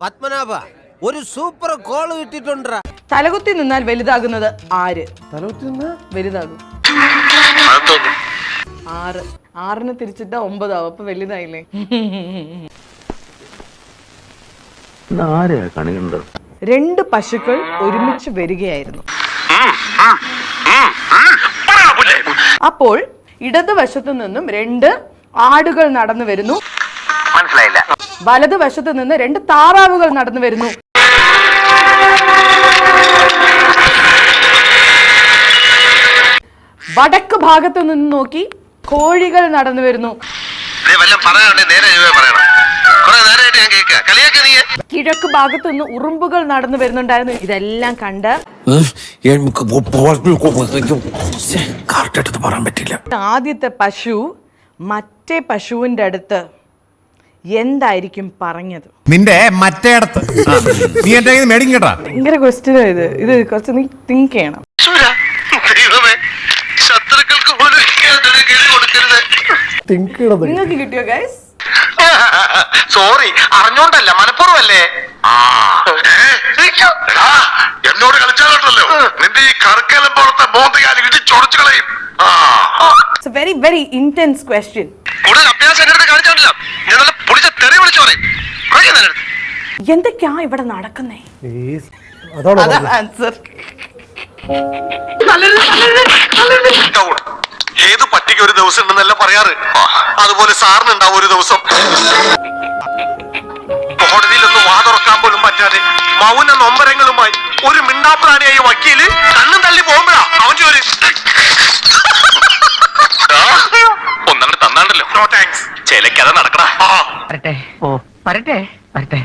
പത്മനാഭ ഒരു super call കിട്ടിട്ടുണ്ടാ. തലകുത്തി നിന്നാൽ വലുതാകുന്നത് ആര്? തലകുത്തി നിന്നാ വലുതാകും 6. 6ന് തിരിച്ചിട്ട് 9 ആവും. അപ്പൊ വലുതായില്ലേ? രണ്ട് പശുക്കൾ ഒരുമിച്ച് വരികയായിരുന്നു. അപ്പോൾ ഇടതുവശത്തു നിന്നും 2 ആടുകൾ നടന്നു വരുന്നു. മനസ്സിലായില്ല. വലതുവശത്തു നിന്ന് 2 താറാവുകൾ നടന്നു വരുന്നു. വടക്ക് ഭാഗത്തു നിന്ന് നോക്കി കോഴികൾ നടന്നു വരുന്നു. കിഴക്ക് ഭാഗത്തു നിന്ന് ഉറുമ്പുകൾ നടന്നു വരുന്നുണ്ടായിരുന്നു. ഇതെല്ലാം കണ്ട് ആദ്യത്തെ പശു മറ്റേ പശുവിന്റെ അടുത്ത് എന്തായിരിക്കും പറഞ്ഞത്? നിന്റെ മറ്റേ അടുത്ത് നീ എന്റെ മേടിക്കും കേട്ടാ. ഭയങ്കര ക്വസ്റ്റ്യൻ ഇത് കുറച്ച് നീ തിങ്ക് ചെയ്യണം. നിങ്ങൾക്ക് കിട്ടിയോ ഗൈസ്? സോറി, അറിഞ്ഞോണ്ടല്ല, മനഃപൂർവ്വല്ലേ. എന്നോട് കളിച്ചാലോ നിന്റെ ഈ കറുക്കലം പോലത്തെ മോന്തകാലി ഇടിച്ചൊടിച്ചു കളയും. It's a very very intense question. കൂടുതൽ അഭ്യാസം എന്റെ അടുത്ത് കാണിച്ചാണല്ലോ. ഞാൻ നല്ല പൊളിച്ച തെറി വിളിച്ചു പറയും. എന്തൊക്കെയാ ഇവിടെ നടക്കുന്നേ? ആൻസർ. ഏത് പട്ടിക്ക് ഒരു ദിവസം ഉണ്ടെന്നല്ല പറയാറ്, അതുപോലെ സാറിനുണ്ടാവും ഒരു ദിവസം. കോടതിയിലൊന്നും വാതുറക്കാൻ പോലും പറ്റാതെ മൗന നൊമ്പരങ്ങളുമായി ഒരു മിണ്ടാപ്രാണിയായ വക്കീല് കണ്ണും തള്ളി പോകുമ്പോഴാ അവൻ ചോര് ഒന്നങ്ങോട്ട് തന്നാണ്ടല്ലോ. No thanks. ചിലക്കഥ നടക്കടാ. വരട്ടെ.